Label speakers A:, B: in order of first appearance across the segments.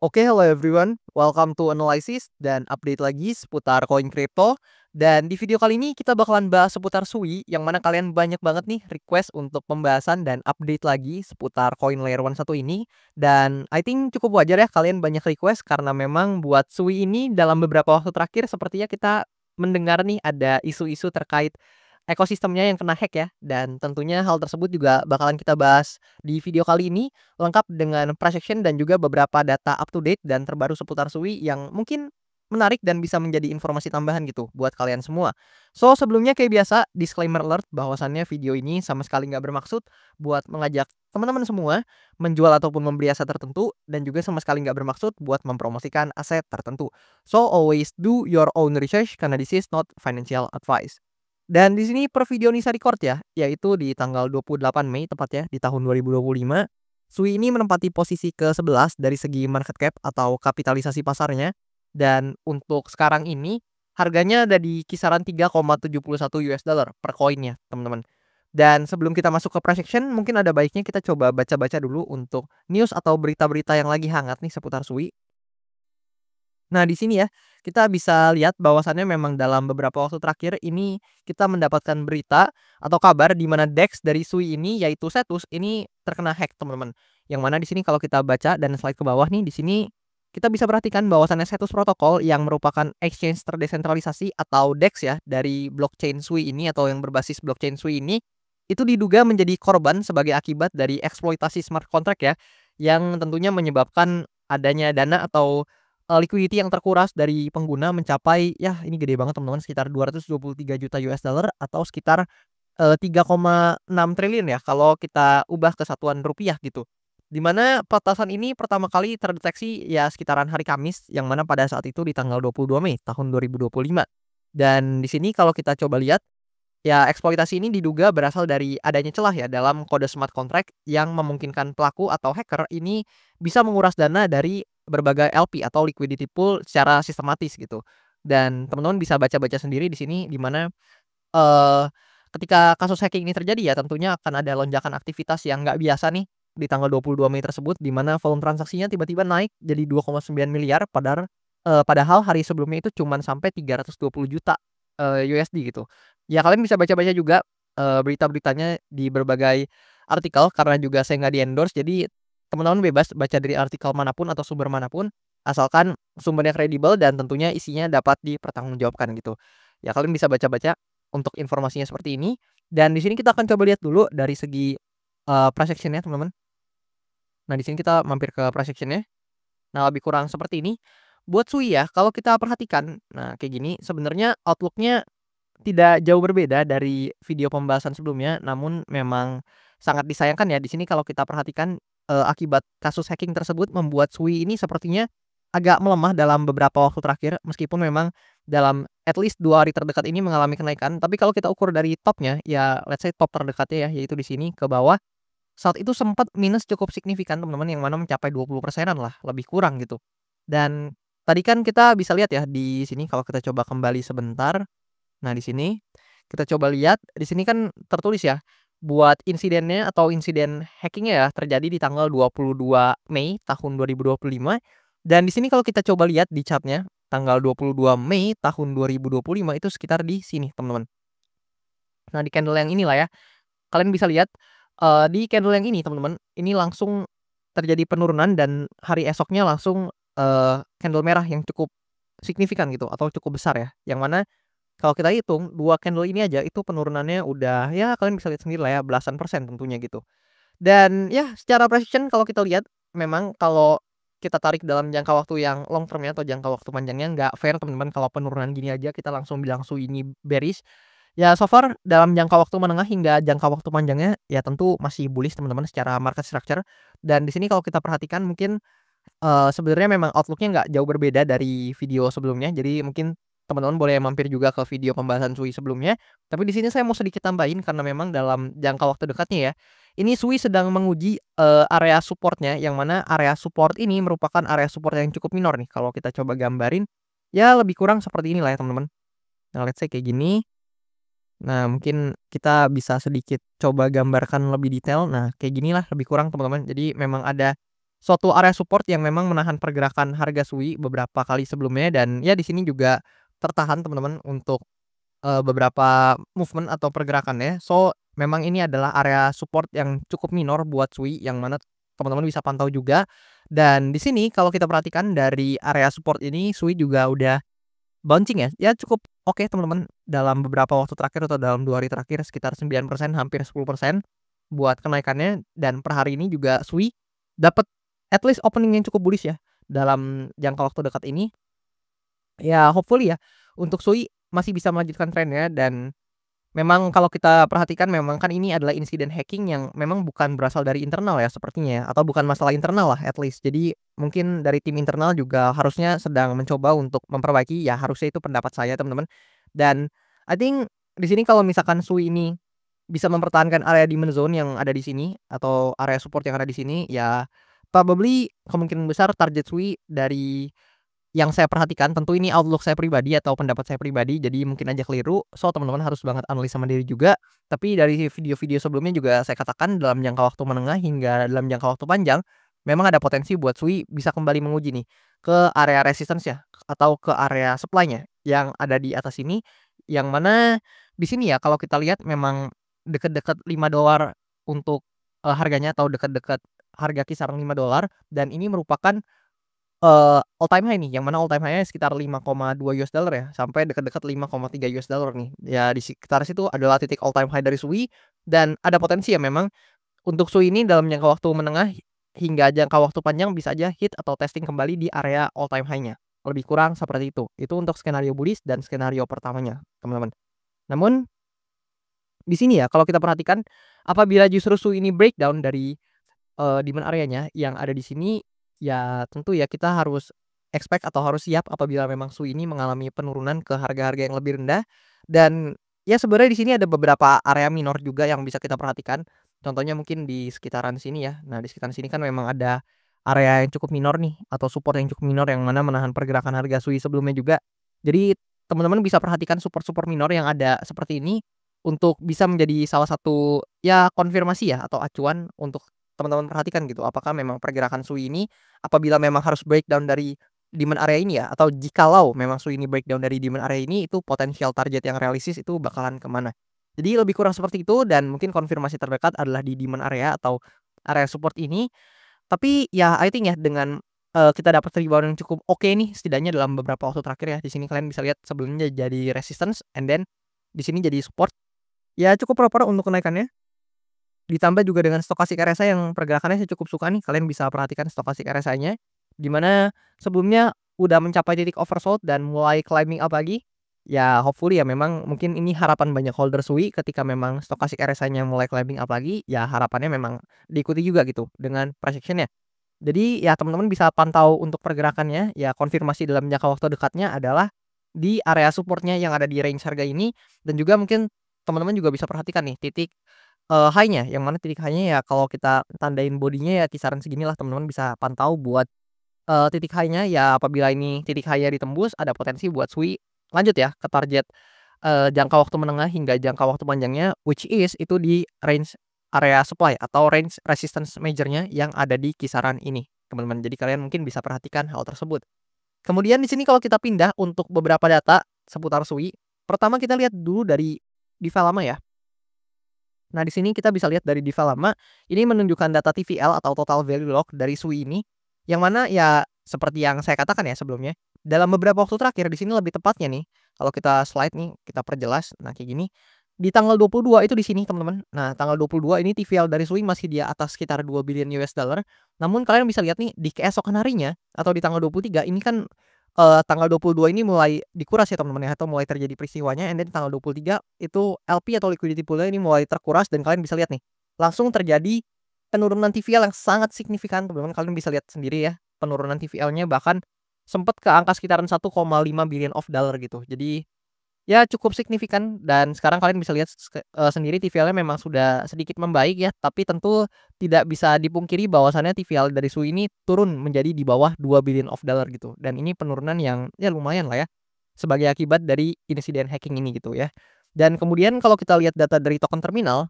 A: Oke, hello everyone. Welcome to Analysis dan update lagi seputar koin kripto. Dan di video kali ini kita bakalan bahas seputar Sui yang mana kalian banyak banget nih request untuk pembahasan dan update lagi seputar koin layer 1 ini. Dan I think cukup wajar ya kalian banyak request karena memang buat Sui ini dalam beberapa waktu terakhir sepertinya kita mendengar nih ada isu-isu terkait ekosistemnya yang kena hack ya. Dan tentunya hal tersebut juga bakalan kita bahas di video kali ini lengkap dengan price action dan juga beberapa data up to date dan terbaru seputar Sui yang mungkin menarik dan bisa menjadi informasi tambahan gitu buat kalian semua. So, sebelumnya kayak biasa, disclaimer alert bahwasannya video ini sama sekali nggak bermaksud buat mengajak teman-teman semua menjual ataupun membeli aset tertentu dan juga sama sekali nggak bermaksud buat mempromosikan aset tertentu. So, always do your own research karena this is not financial advice. Dan di sini per video Nisa record ya, yaitu di tanggal 28 Mei tepatnya di tahun 2025. Sui ini menempati posisi ke-11 dari segi market cap atau kapitalisasi pasarnya. Dan untuk sekarang ini harganya ada di kisaran $3,71 per koinnya, teman-teman. Dan sebelum kita masuk ke price action, mungkin ada baiknya kita coba baca-baca dulu untuk news atau berita-berita yang lagi hangat nih seputar Sui. Nah, di sini ya, kita bisa lihat bahwasannya memang dalam beberapa waktu terakhir ini kita mendapatkan berita atau kabar di mana DEX dari Sui ini yaitu Cetus ini terkena hack, teman-teman. Yang mana di sini kalau kita baca dan slide ke bawah nih di sini kita bisa perhatikan bahwasannya Cetus Protocol yang merupakan exchange terdesentralisasi atau DEX ya dari blockchain Sui ini atau yang berbasis blockchain Sui ini itu diduga menjadi korban sebagai akibat dari eksploitasi smart contract ya yang tentunya menyebabkan adanya dana atau liquidity yang terkuras dari pengguna mencapai ya ini gede banget teman-teman sekitar 223 juta US dollar atau sekitar 3,6 triliun ya kalau kita ubah ke satuan rupiah gitu. Di mana petasan ini pertama kali terdeteksi ya sekitaran hari Kamis yang mana pada saat itu di tanggal 22 Mei tahun 2025. Dan di sini kalau kita coba lihat ya, eksploitasi ini diduga berasal dari adanya celah ya dalam kode smart contract yang memungkinkan pelaku atau hacker ini bisa menguras dana dari berbagai LP atau liquidity pool secara sistematis gitu. Dan teman-teman bisa baca-baca sendiri di sini di mana eee, ketika kasus hacking ini terjadi ya tentunya akan ada lonjakan aktivitas yang nggak biasa nih di tanggal 22 Mei tersebut di mana volume transaksinya tiba-tiba naik jadi 2,9 miliar padahal hari sebelumnya itu cuman sampai 320 juta USD gitu. Ya kalian bisa baca-baca juga berita-beritanya di berbagai artikel karena juga saya nggak di-endorse jadi teman-teman bebas baca dari artikel manapun atau sumber manapun asalkan sumbernya kredibel dan tentunya isinya dapat dipertanggungjawabkan gitu. Ya kalian bisa baca-baca untuk informasinya seperti ini, dan di sini kita akan coba lihat dulu dari segi, price action-nya teman-teman. Nah di sini kita mampir ke price action-nya. Nah lebih kurang seperti ini. Buat Sui ya, kalau kita perhatikan, nah kayak gini sebenarnya outlook-nya tidak jauh berbeda dari video pembahasan sebelumnya, namun memang sangat disayangkan ya di sini kalau kita perhatikan, akibat kasus hacking tersebut membuat Sui ini sepertinya agak melemah dalam beberapa waktu terakhir, meskipun memang dalam at least 2 hari terdekat ini mengalami kenaikan. Tapi kalau kita ukur dari topnya, ya let's say top terdekatnya ya, yaitu di sini ke bawah, saat itu sempat minus cukup signifikan teman-teman, yang mana mencapai 20%-an lah, lebih kurang gitu. Dan tadi kan kita bisa lihat ya di sini kalau kita coba kembali sebentar. Nah, di sini kita coba lihat, di sini kan tertulis ya, buat insidennya atau insiden hackingnya ya terjadi di tanggal 22 Mei tahun 2025. Dan di sini kalau kita coba lihat di chartnya tanggal 22 Mei tahun 2025 itu sekitar di sini, teman-teman. Nah, di candle yang inilah ya, kalian bisa lihat, di candle yang ini, teman-teman, ini langsung terjadi penurunan dan hari esoknya langsung, candle merah yang cukup signifikan gitu atau cukup besar ya, yang mana kalau kita hitung 2 candle ini aja itu penurunannya udah ya kalian bisa lihat sendiri lah ya belasan persen tentunya gitu. Dan ya secara precision kalau kita lihat memang kalau kita tarik dalam jangka waktu yang long term ya atau jangka waktu panjangnya nggak fair teman-teman kalau penurunan gini aja kita langsung bilang Sui ini bearish. Ya so far dalam jangka waktu menengah hingga jangka waktu panjangnya ya tentu masih bullish teman-teman secara market structure. Dan di sini kalau kita perhatikan mungkin sebenarnya memang outlook-nya nggak jauh berbeda dari video sebelumnya, jadi mungkin teman-teman boleh mampir juga ke video pembahasan Sui sebelumnya. Tapi di sini saya mau sedikit tambahin karena memang dalam jangka waktu dekatnya ya, ini Sui sedang menguji, area support-nya, yang mana area support ini merupakan area support yang cukup minor nih, kalau kita coba gambarin, ya lebih kurang seperti inilah ya teman-teman. Nah let's say kayak gini, nah mungkin kita bisa sedikit coba gambarkan lebih detail, nah kayak ginilah lebih kurang teman-teman. Jadi memang ada suatu area support yang memang menahan pergerakan harga Sui beberapa kali sebelumnya dan ya di sini juga tertahan teman-teman untuk, beberapa movement atau pergerakannya. So, memang ini adalah area support yang cukup minor buat Sui yang mana teman-teman bisa pantau juga. Dan di sini kalau kita perhatikan dari area support ini Sui juga udah bouncing ya cukup oke teman-teman dalam beberapa waktu terakhir atau dalam 2 hari terakhir sekitar 9% hampir 10% buat kenaikannya dan per hari ini juga Sui dapat at least opening yang cukup bullish ya dalam jangka waktu dekat ini. Ya hopefully ya untuk Sui masih bisa melanjutkan trennya dan memang kalau kita perhatikan memang kan ini adalah insiden hacking yang memang bukan berasal dari internal ya sepertinya ya, atau bukan masalah internal lah at least. Jadi mungkin dari tim internal juga harusnya sedang mencoba untuk memperbaiki, ya harusnya itu pendapat saya teman-teman. Dan I think di sini kalau misalkan Sui ini bisa mempertahankan area demand zone yang ada di sini atau area support yang ada di sini, ya probably kemungkinan besar target Sui dari yang saya perhatikan tentu ini outlook saya pribadi atau pendapat saya pribadi, jadi mungkin aja keliru. So, teman-teman harus banget analisa mandiri juga. Tapi dari video-video sebelumnya juga saya katakan dalam jangka waktu menengah hingga dalam jangka waktu panjang, memang ada potensi buat Sui bisa kembali menguji nih ke area resistance ya atau ke area supply-nya yang ada di atas ini. Yang mana di sini ya kalau kita lihat memang dekat-dekat $5 untuk, harganya atau dekat-dekat harga kisaran $5 dan ini merupakan all time high nih, yang mana all time high-nya sekitar $5,2 ya, sampai dekat-dekat $5,3 nih. Ya di sekitar situ adalah titik all time high dari Sui dan ada potensi ya memang untuk Sui ini dalam jangka waktu menengah hingga jangka waktu panjang bisa aja hit atau testing kembali di area all time high-nya. Lebih kurang seperti itu. Itu untuk skenario bullish dan skenario pertamanya, teman-teman. Namun di sini ya kalau kita perhatikan apabila justru Sui ini breakdown dari demand area-nya yang ada di sini, ya tentu ya kita harus expect atau harus siap apabila memang Sui ini mengalami penurunan ke harga-harga yang lebih rendah. Dan ya sebenarnya di sini ada beberapa area minor juga yang bisa kita perhatikan. Contohnya mungkin di sekitaran sini ya. Nah, di sekitaran sini kan memang ada area yang cukup minor nih atau support yang cukup minor yang mana menahan pergerakan harga Sui sebelumnya juga. Jadi teman-teman bisa perhatikan support-support minor yang ada seperti ini untuk bisa menjadi salah satu ya konfirmasi ya atau acuan untuk teman-teman perhatikan gitu, apakah memang pergerakan Sui ini apabila memang harus breakdown dari demand area ini ya, atau jikalau memang Sui ini breakdown dari demand area ini, itu potensial target yang realistis itu bakalan kemana. Jadi lebih kurang seperti itu dan mungkin konfirmasi terdekat adalah di demand area atau area support ini. Tapi ya I think ya dengan, kita dapat rebound yang cukup oke nih setidaknya dalam beberapa waktu terakhir ya. Di sini kalian bisa lihat sebelumnya jadi resistance and then di sini jadi support. Ya cukup proper untuk kenaikannya. Ditambah juga dengan stochastic RSI yang pergerakannya saya cukup suka nih, kalian bisa perhatikan stochastic RSI-nya, di mana sebelumnya udah mencapai titik oversold dan mulai climbing up lagi. Ya hopefully ya memang mungkin ini harapan banyak holder Sui ketika memang stochastic RSI-nya mulai climbing up lagi, ya harapannya memang diikuti juga gitu dengan price action-nya. Jadi ya teman-teman bisa pantau untuk pergerakannya, ya konfirmasi dalam jangka waktu dekatnya adalah di area support-nya yang ada di range harga ini dan juga mungkin teman-teman juga bisa perhatikan nih titik high-nya, yang mana titik high-nya ya kalau kita tandain bodinya ya kisaran seginilah teman-teman bisa pantau buat, titik high-nya ya apabila ini titik high-nya ditembus ada potensi buat Sui lanjut ya ke target, jangka waktu menengah hingga jangka waktu panjangnya which is itu di range area supply atau range resistance major-nya yang ada di kisaran ini, teman-teman. Jadi kalian mungkin bisa perhatikan hal tersebut. Kemudian di sini kalau kita pindah untuk beberapa data seputar Sui, pertama kita lihat dulu dari diva lama ya. Nah, di sini kita bisa lihat dari diva lama, ini menunjukkan data TVL atau total value lock dari Sui ini, yang mana ya seperti yang saya katakan ya sebelumnya, dalam beberapa waktu terakhir di sini lebih tepatnya nih, kalau kita slide nih, kita perjelas, nah kayak gini, di tanggal 22 itu di sini teman-teman. Nah, tanggal 22 ini TVL dari Sui masih di atas sekitar 2 billion US dollar. Namun kalian bisa lihat nih di keesokan harinya atau di tanggal 23 ini kan tanggal 22 ini mulai dikuras ya teman-teman ya, atau mulai terjadi peristiwanya and then tanggal 23 itu LP atau liquidity pool-nya ini mulai terkuras dan kalian bisa lihat nih, langsung terjadi penurunan TVL yang sangat signifikan teman-teman, kalian bisa lihat sendiri ya, penurunan TVL-nya bahkan sempat ke angka sekitaran 1,5 billion of dollar gitu. Jadi ya cukup signifikan dan sekarang kalian bisa lihat sendiri TVL-nya memang sudah sedikit membaik ya, tapi tentu tidak bisa dipungkiri bahwasannya TVL dari Sui ini turun menjadi di bawah 2 billion of dollar gitu. Dan ini penurunan yang ya lumayan lah ya, sebagai akibat dari insiden hacking ini gitu ya. Dan kemudian kalau kita lihat data dari token terminal,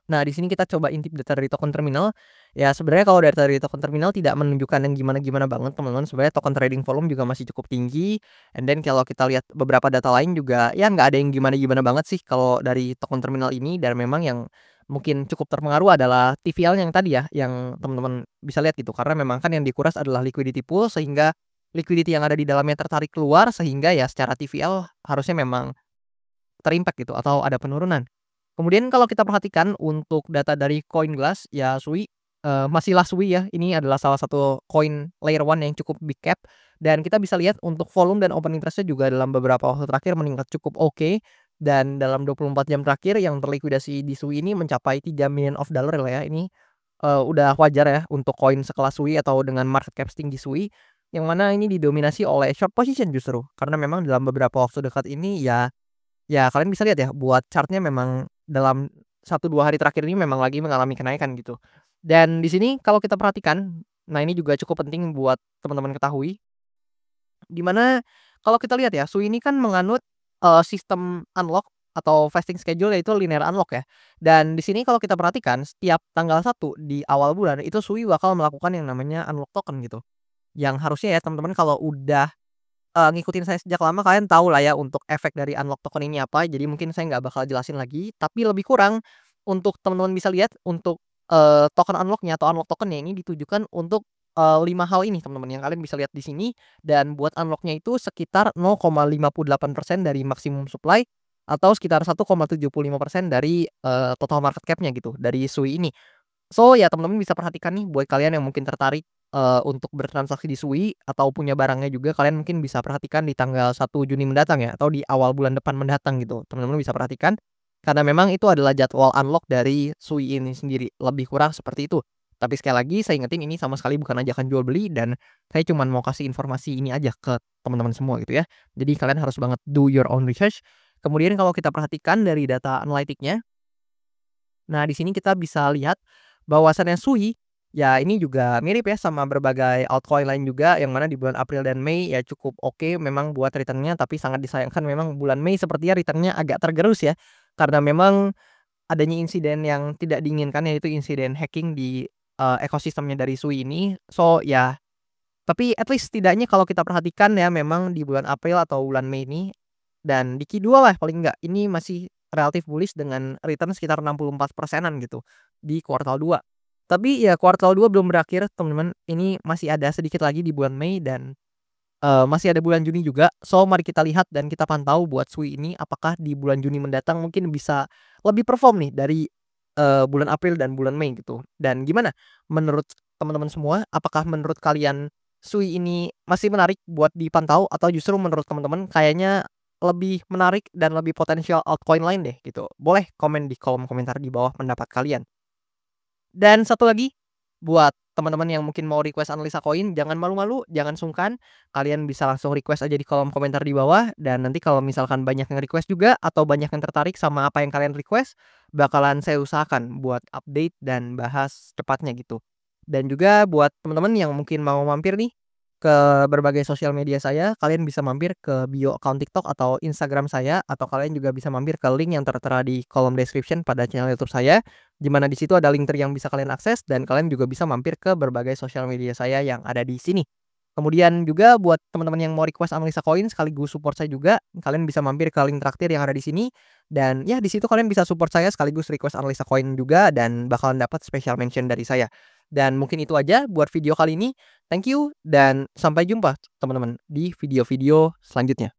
A: Nah, di sini kita coba intip data dari token terminal. Ya, sebenarnya kalau data dari token terminal tidak menunjukkan yang gimana-gimana banget, teman-teman. Sebenarnya token trading volume juga masih cukup tinggi. And then kalau kita lihat beberapa data lain juga, ya nggak ada yang gimana-gimana banget sih kalau dari token terminal ini. Dan memang yang mungkin cukup terpengaruh adalah TVL yang tadi ya, yang teman-teman bisa lihat gitu. Karena memang kan yang dikuras adalah liquidity pool, sehingga liquidity yang ada di dalamnya tertarik keluar, sehingga ya secara TVL harusnya memang terimpact gitu atau ada penurunan. Kemudian kalau kita perhatikan untuk data dari CoinGlass ya Sui, masihlah Sui ya, ini adalah salah satu koin layer one yang cukup big cap dan kita bisa lihat untuk volume dan open interest-nya juga dalam beberapa waktu terakhir meningkat cukup oke, dan dalam 24 jam terakhir yang terlikuidasi di Sui ini mencapai $3 million lah ya, ini, udah wajar ya untuk koin sekelas Sui atau dengan market cap setinggi Sui, yang mana ini didominasi oleh short position justru. Karena memang dalam beberapa waktu dekat ini ya kalian bisa lihat ya, buat chart-nya memang dalam 1-2 hari terakhir ini memang lagi mengalami kenaikan gitu. Dan di sini kalau kita perhatikan, nah ini juga cukup penting buat teman-teman ketahui, di mana kalau kita lihat ya, Sui ini kan menganut, sistem unlock atau vesting schedule yaitu linear unlock ya. Dan di sini kalau kita perhatikan setiap tanggal 1 di awal bulan itu Sui bakal melakukan yang namanya unlock token gitu. Yang harusnya ya teman-teman kalau udah ngikutin saya sejak lama kalian tahu lah ya untuk efek dari unlock token ini apa, jadi mungkin saya nggak bakal jelasin lagi, tapi lebih kurang untuk teman-teman bisa lihat untuk, token unlock-nya atau unlock token-nya ini ditujukan untuk, 5 hal ini teman-teman yang kalian bisa lihat di sini, dan buat unlock-nya itu sekitar 0,58% dari maksimum supply atau sekitar 1,75% dari, total market cap-nya gitu, dari Sui ini. So, ya teman-teman bisa perhatikan nih buat kalian yang mungkin tertarik, untuk bertransaksi di Sui atau punya barangnya juga kalian mungkin bisa perhatikan di tanggal 1 Juni mendatang ya atau di awal bulan depan mendatang gitu. Teman-teman bisa perhatikan karena memang itu adalah jadwal unlock dari Sui ini sendiri, lebih kurang seperti itu. Tapi sekali lagi saya ingetin ini sama sekali bukan ajakan jual beli dan saya cuman mau kasih informasi ini aja ke teman-teman semua gitu ya. Jadi kalian harus banget do your own research. Kemudian kalau kita perhatikan dari data analitiknya, nah, di sini kita bisa lihat bahwasannya Sui, ya ini juga mirip ya sama berbagai altcoin lain juga yang mana di bulan April dan Mei ya cukup oke memang buat returnnya, tapi sangat disayangkan memang bulan Mei sepertinya returnnya agak tergerus ya. Karena memang adanya insiden yang tidak diinginkan yaitu insiden hacking di, ekosistemnya dari Sui ini. So, ya tapi at least setidaknya kalau kita perhatikan ya memang di bulan April atau bulan Mei ini dan di Q2 lah paling enggak, ini masih relatif bullish dengan return sekitar 64%-an gitu di kuartal 2. Tapi ya kuartal 2 belum berakhir teman-teman, ini masih ada sedikit lagi di bulan Mei dan, masih ada bulan Juni juga. So, mari kita lihat dan kita pantau buat Sui ini apakah di bulan Juni mendatang mungkin bisa lebih perform nih dari, bulan April dan bulan Mei gitu. Dan gimana menurut teman-teman semua, apakah menurut kalian Sui ini masih menarik buat dipantau atau justru menurut teman-teman kayaknya lebih menarik dan lebih potensial altcoin lain deh gitu? Boleh komen di kolom komentar di bawah pendapat kalian. Dan satu lagi, buat teman-teman yang mungkin mau request analisa koin, jangan malu-malu, jangan sungkan. Kalian bisa langsung request aja di kolom komentar di bawah. Dan nanti kalau misalkan banyak yang request juga atau banyak yang tertarik sama apa yang kalian request, bakalan saya usahakan buat update dan bahas cepatnya gitu. Dan juga buat teman-teman yang mungkin mau mampir nih ke berbagai sosial media saya, kalian bisa mampir ke bio account TikTok atau Instagram saya, atau kalian juga bisa mampir ke link yang tertera di kolom description pada channel YouTube saya, di mana di situ ada link yang bisa kalian akses dan kalian juga bisa mampir ke berbagai sosial media saya yang ada di sini. Kemudian juga buat teman-teman yang mau request analisa koin sekaligus support saya juga, kalian bisa mampir ke link traktir yang ada di sini dan ya di situ kalian bisa support saya sekaligus request analisa koin juga dan bakalan dapat special mention dari saya. Dan mungkin itu aja buat video kali ini. Thank you dan sampai jumpa teman-teman di video-video selanjutnya.